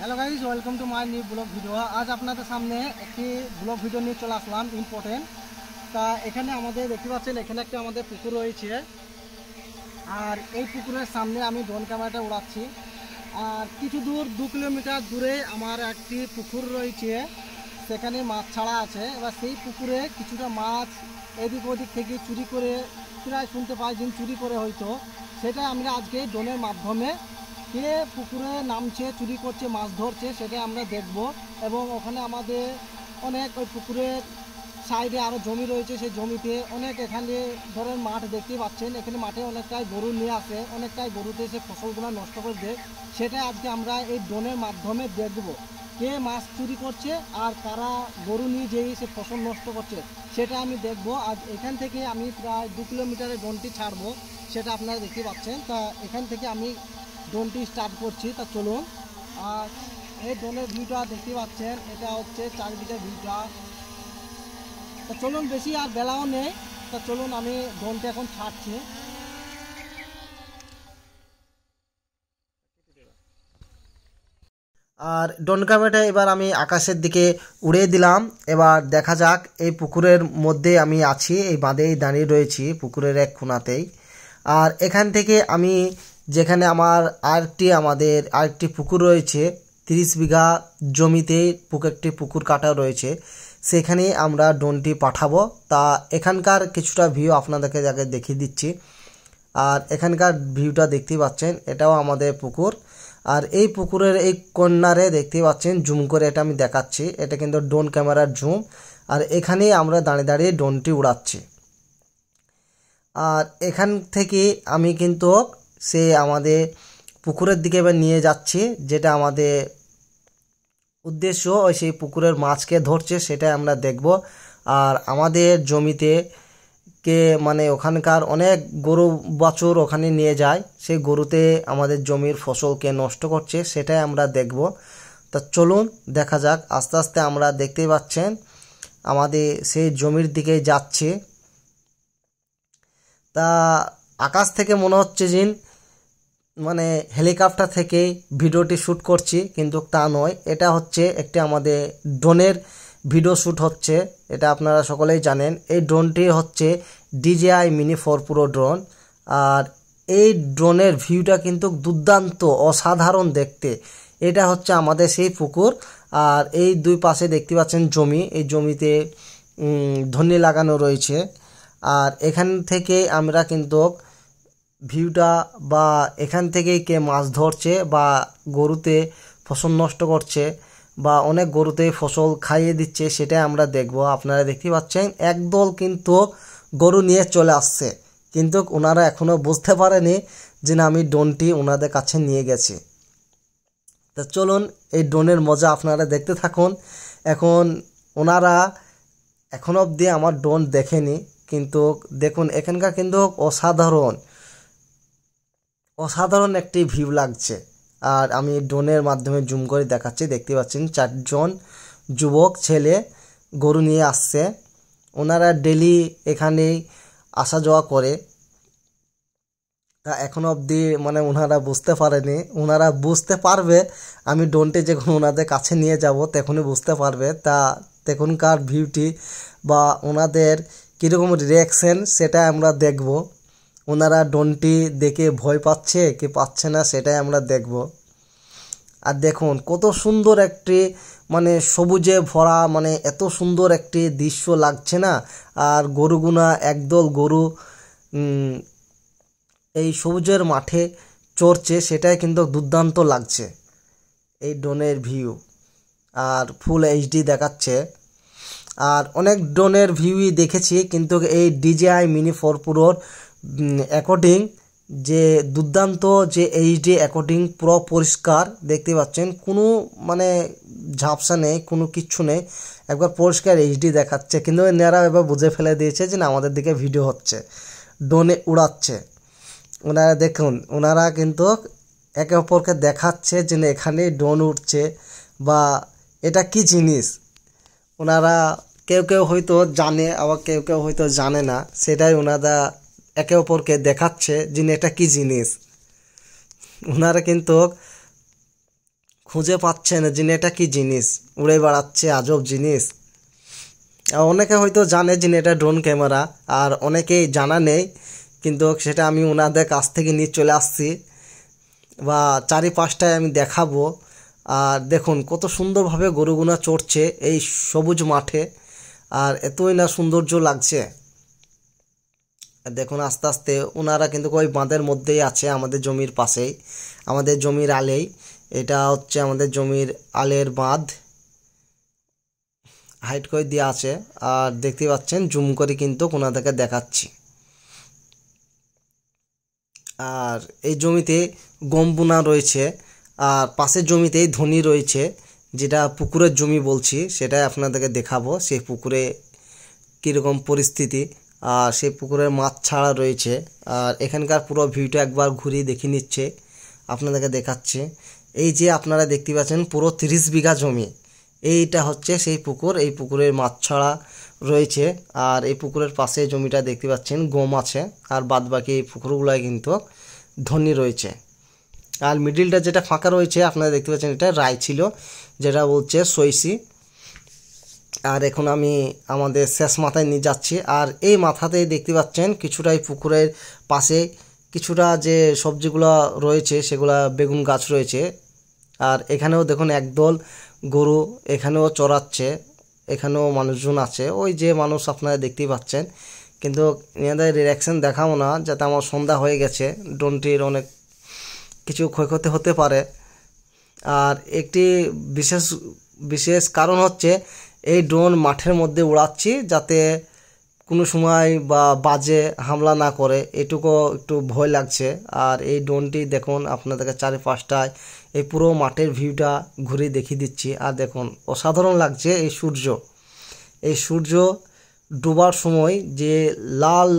Hello guys, welcome to my new blog video. আজ আপনাদের সামনে একটি ব্লগ ভিডিও নিয়ে চলে আসলাম, ইম্পর্টেন্ট। তা এখানে আমাদের দেখতে পাচ্ছেন, এখানে একটা আমাদের পুকুর রয়েছে। আর এই পুকুরের সামনে আমি ড্রোন ক্যামেরাটা উড়াচ্ছি। আর কিছু দূর 2 কিলোমিটার দূরে আমার একটি পুকুর রয়েছে, সেখানে মাছ ছাড়া আছে। এবার সেই পুকুরে কিছুটা মাছ এদিক ওদিক থেকে চুরি করে, প্রায় শুনতে পাই যে চুরি করে হয়তো, সেটা আমরা আজকে ড্রোনের মাধ্যমে কে পুকুরে নামছে, চুরি করছে, মাছ ধরছে, সেটা আমরা দেখব। এবং ওখানে আমাদের অনেক ওই পুকুরের সাইডে আরও জমি রয়েছে, সেই জমিতে অনেক, এখানে ধরেন মাঠ দেখতে পাচ্ছেন, এখানে মাঠে অনেকটাই গরু নিয়ে আসে, অনেকটাই গরুতে সে ফসলগুলো নষ্ট করে দেয়। সেটা আজকে আমরা এই ড্রোনের মাধ্যমে দেখব, কে মাছ চুরি করছে আর কারা গরু নিয়ে যেয়ে সে ফসল নষ্ট করছে, সেটা আমি দেখব। আজ এখান থেকে আমি প্রায় 2 কিলোমিটারের ড্রোনটি ছাড়বো, সেটা আপনারা দেখতে পাচ্ছেন। তা এখান থেকে আমি ড্রোনটি স্টার্ট করছি। তা চলুন। আর এই ড্রোনের ভিউটা দেখতে পাচ্ছেন, এটা হচ্ছে চারিদিকের ভিউটা। তা চলুন, বেশি আর বেলাও নেই, তা চলুন আমি ড্রোনটা এখন ছাড়ছি। আর ড্রোন ক্যামেরাটা এবার আমি আকাশের দিকে উড়িয়ে দিলাম। এবার দেখা যাক, এই পুকুরের মধ্যে আমি আছি, এই বাঁধেই দাঁড়িয়ে রয়েছি পুকুরের এক কোণাতেই। আর এখান থেকে আমি যেখানে আমাদের আরেকটি পুকুর রয়েছে, 30 বিঘা জমিতে একটি পুকুর কাটা রয়েছে, সেখানে আমরা ড্রোনটি পাঠাবো। তা এখানকার কিছুটা ভিউ আপনাদেরকে আগে দেখিয়ে দিচ্ছি। আর এখানকার ভিউটা দেখতেই পাচ্ছেন, এটাও আমাদের পুকুর। আর এই পুকুরের এই কর্নারে দেখতে পাচ্ছেন, জুম করে এটা আমি দেখাচ্ছি, এটা কিন্তু ড্রোন ক্যামেরার জুম। আর এখানেই আমরা দাঁড়িয়ে দাঁড়িয়ে ড্রোনটি উড়াচ্ছি। আর এখান থেকে আমি কিন্তু আমাদের পুকুরের দিকে এবার নিয়ে যাচ্ছি, যেটা আমাদের উদ্দেশ্য, ওই সেই পুকুরের মাছকে ধরছে সেটা আমরা দেখব। আর আমাদের জমিতে ওখানকার অনেক গরু বাছুর ওখানে নিয়ে যায়, সেই গরুতে আমাদের জমির ফসলকে নষ্ট করছে, সেটাই আমরা দেখব। তা চলুন দেখা যাক। আস্তে আস্তে আমরা দেখতেই পাচ্ছেন আমাদের সেই জমির দিকে যাচ্ছে। তা আকাশ থেকে মনে হচ্ছে যে হেলিকপ্টার থেকে ভিডিওটি শ্যুট করছি, কিন্তু তা নয়, এটা হচ্ছে একটি আমাদের ড্রোনের ভিডিও শ্যুট হচ্ছে। এটা আপনারা সকলেই জানেন, এই ড্রোনটি হচ্ছে DJI Mini 4 Pro ড্রোন। আর এই ড্রোনের ভিউটা কিন্তু দুর্দান্ত, অসাধারণ দেখতে। এটা হচ্ছে আমাদের সেই পুকুর। আর এই দুই পাশে দেখতে পাচ্ছেন জমি, এই জমিতে ধনে লাগানো রয়েছে। আর এখান থেকে আমরা কিন্তু ভিউটা, বা এখান থেকেই কে মাছ ধরছে বা গরুতে ফসল নষ্ট করছে বা অনেক গরুতে ফসল খাইয়ে দিচ্ছে, সেটাই আমরা দেখব। আপনারা দেখতে পাচ্ছেন একদল কিন্তু গরু নিয়ে চলে আসছে, কিন্তু ওনারা এখনও বুঝতে পারেনি যে না, আমি ড্রোনটি ওনাদের কাছে নিয়ে গেছি। তা চলুন, এই ড্রোনের মজা আপনারা দেখতে থাকুন। এখন ওনারা এখন অবধি আমার ড্রোন দেখেনি, কিন্তু দেখুন এখানকার কিন্তু অসাধারণ একটি ভিউ লাগছে। আর আমি ড্রোনের মাধ্যমে জুম করে দেখাচ্ছি, দেখতে পাচ্ছেন 4 জন যুবক ছেলে গরু নিয়ে আসছে। ওনারা ডেলি এখানেই আসা যাওয়া করে। তা এখনো অবধি ওনারা বুঝতে পারেনি, ওনারা বুঝতে পারবে আমি ড্রোনটি যখন ওনাদের কাছে নিয়ে যাব তখনই বুঝতে পারবে। তা তখনকার ভিউটি বা ওনাদের কীরকম রিয়াকশন, সেটা আমরা দেখব। ওনারা ড্রোনটি দেখে ভয় পাচ্ছে কি পাচ্ছে না, সেটাই আমরা দেখব। আর দেখুন কত সুন্দর একটি সবুজে ভরা, এত সুন্দর একটি দৃশ্য লাগছে না। আর গরুগুনা, একদল গরু এই সবুজের মাঠে চড়ছে, সেটাই কিন্তু দুর্দান্ত লাগছে এই ড্রোনের ভিউ। আর ফুল HD দেখাচ্ছে। আর অনেক ড্রোনের ভিউই দেখেছি, কিন্তু এই DJI Mini 4 Proর অ্যাকর্ডিং যে দুর্দান্ত, যে HD অ্যাকর্ডিং পুরো পরিষ্কার দেখতে পাচ্ছেন, কোনো ঝাপসা নেই, কোনো কিচ্ছু নেই, একবার পরিষ্কার HD দেখাচ্ছে। কিন্তু এনারা এবার বুঝে ফেলে দিয়েছে যে না, আমাদের দিকে ভিডিও হচ্ছে, ড্রোনে উড়াচ্ছে। ওনারা দেখুন, ওনারা কিন্তু একে অপরকে দেখাচ্ছে যে এখানে ড্রোন উঠছে বা এটা কি জিনিস। ওনারা কেউ কেউ হয়তো জানে, আবার কেউ কেউ হয়তো জানে না, সেটাই ওনারা একে অপরকে দেখাচ্ছে যে এটা কি জিনিস। ওনারা কিন্তু খুঁজে পাচ্ছে না যে এটা কি জিনিস উড়ে বেড়াচ্ছে, আজব জিনিস। আর অনেকে হয়তো জানে যে এটা ড্রোন ক্যামেরা, আর অনেকেই জানা নেই, কিন্তু সেটা আমি ওনাদের কাছ থেকে নিয়ে চলে আসছি বা চারিপাশটায় আমি দেখাবো। আর দেখুন কত সুন্দরভাবে গরুগুনা চড়ছে এই সবুজ মাঠে, আর এতই না সৌন্দর্য লাগছে। দেখুন আস্তে আস্তে ওনারা কিন্তু ওই বাঁধের মধ্যেই আছে, আমাদের জমির পাশেই, আমাদের জমির আলেই। এটা হচ্ছে আমাদের জমির আলের বাঁধ, হাইট করে দেওয়া আছে। আর দেখতে পাচ্ছেন জুম করে কিন্তু ওনাদেরকে দেখাচ্ছি। আর এই জমিতে গম বোনা রয়েছে, আর পাশের জমিতেই ধনি রয়েছে, যেটা পুকুরের জমি বলছি, সেটাই আপনাদেরকে দেখাবো। সেই পুকুরে কীরকম পরিস্থিতি, আর সেই পুকুরের মাছ ছাড়া রয়েছে। আর এখানকার পুরো ভিউটা একবার ঘুরিয়ে দেখে নিচ্ছে, আপনাদেরকে দেখাচ্ছে। এই যে আপনারা দেখতে পাচ্ছেন পুরো 30 বিঘা জমি, এইটা হচ্ছে সেই পুকুর। এই পুকুরের মাছ ছাড়া রয়েছে, আর এই পুকুরের পাশে জমিটা দেখতে পাচ্ছেন গম আছে, আর বাদ বাকি এই পুকুরগুলোয় কিন্তু ধনি রয়েছে। আর মিডিলটা যেটা ফাঁকা রয়েছে আপনারা দেখতে পাচ্ছেন, এটা রায় ছিল, যেটা বলছে সইসি। আর এখন আমি আমাদের শেষ মাথায় নিয়ে যাচ্ছি। আর এই মাথাতেই দেখতে পাচ্ছেন কিছুটা এই পুকুরের পাশে কিছুটা যে সবজিগুলো রয়েছে সেগুলা বেগুন গাছ রয়েছে। আর এখানেও দেখুন একদল গরু এখানেও চড়াচ্ছে, এখানেও মানুষজন আছে, ওই যে মানুষ আপনারা দেখতেই পাচ্ছেন। কিন্তু এনাদের রিয়াকশন দেখাবো না, যাতে আমার সন্ধ্যা হয়ে গেছে, ড্রোনটির অনেক কিছু ক্ষয়ক্ষতি হতে পারে। আর একটি বিশেষ কারণ হচ্ছে এই ড্রোন মাঠের মধ্যে উড়াচ্ছি, যাতে কোনো সময় বা বাজে হামলা না করে, এটুকু একটু ভয় লাগছে। আর এই ড্রোনটি দেখুন আপনাদেরকে চারিপাশটায় এই পুরো মাঠের ভিউটা ঘুরে দেখিয়ে দিচ্ছি। আর দেখুন অসাধারণ লাগছে এই সূর্য ডোবার সময় যে লাল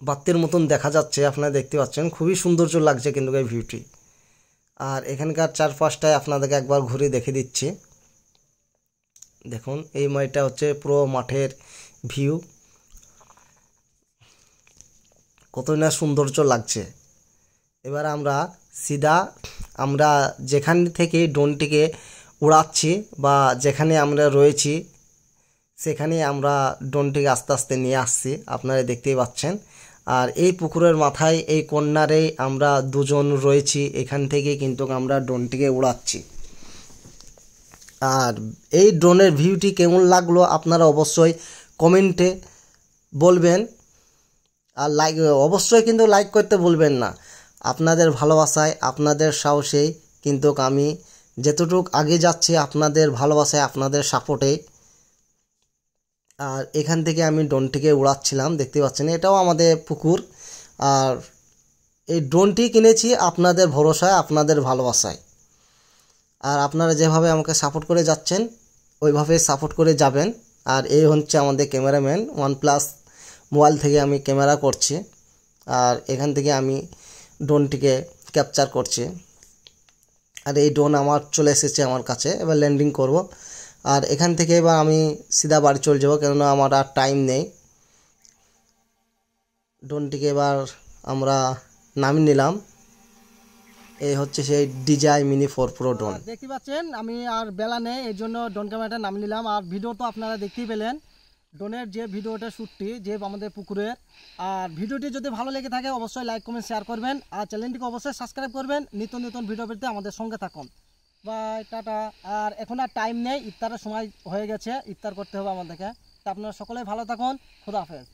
বাতির মতন দেখা যাচ্ছে, আপনারা দেখতে পাচ্ছেন, খুবই সৌন্দর্য লাগছে কিন্তু এই ভিউটি। আর এখানকার চারপাশটায় আপনাদেরকে একবার ঘুরে দেখে দিচ্ছি। দেখুন এই মাঠটা হচ্ছে পুরো মাঠের ভিউ, কতই না সৌন্দর্য লাগছে। এবার আমরা যেখান থেকে ড্রোনটিকে উড়াচ্ছি বা যেখানে আমরা রয়েছি সেখানে আমরা ড্রোনটিকে আস্তে আস্তে নিয়ে আসছি, আপনারা দেখতেই পাচ্ছেন। আর এই পুকুরের মাথায় এই কর্নারে আমরা দুজন রয়েছি, এখান থেকে কিন্তু আমরা ড্রোনটিকে উড়াচ্ছি। আর এই ড্রোনের ভিউটি কেমন লাগলো আপনারা অবশ্যই কমেন্টে বলবেন। আর অবশ্যই কিন্তু লাইক করতে ভুলবেন না। আপনাদের ভালোবাসায়, আপনাদের সাহসেই কিন্তু আমি যতটুক আগে যাচ্ছি, আপনাদের ভালোবাসায়, আপনাদের সাপোর্টে। আর এখান থেকে আমি ড্রোনটিকে উড়াচ্ছিলাম, দেখতে পাচ্ছেন এটাও আমাদের পুকুর। আর এই ড্রোনটি কিনেছি আপনাদের ভরসায়, আপনাদের ভালোবাসায়। আর আপনারা যেভাবে আমাকে সাপোর্ট করে যাচ্ছেন ওইভাবে সাপোর্ট করে যাবেন। আর এই হচ্ছে আমাদের ক্যামেরাম্যান, OnePlus মোবাইল থেকে আমি ক্যামেরা করছি, আর এখান থেকে আমি ড্রোনটিকে ক্যাপচার করছি। আর এই ড্রোন আমার চলে এসেছে আমার কাছে, এবার ল্যান্ডিং করব। আর এখান থেকে এবার আমি সিধা বাড়ি চলে যাব, কেননা আমার আর টাইম নেই। ড্রোনটিকে এবার আমরা নামিয়ে নিলাম। এই হচ্ছে সেই DJI Mini 4 Pro ড্রোন। দেখতে পাচ্ছেন আমি আর বেলা নেই, এই জন্য ড্রোন ক্যামেরাটা নামিয়ে নিলাম। আর ভিডিও তো আপনারা দেখতেই পেলেন, ড্রোনের যে ভিডিওটা শ্যুটটি যে আমাদের পুকুরের। আর ভিডিওটি যদি ভালো লেগে থাকে অবশ্যই লাইক কমেন্ট শেয়ার করবেন, আর চ্যানেলটিকে অবশ্যই সাবস্ক্রাইব করবেন। নিত্য নতুন ভিডিও পেতে আমাদের সঙ্গে থাকুন। By, tata. আর এখন আর টাইম নেই, ইফতারের সময় হয়ে গেছে, ইফতার করতে হবে আমাদেরকে। তা আপনারা সকলেই ভালো থাকুন, খোদা হাফেজ।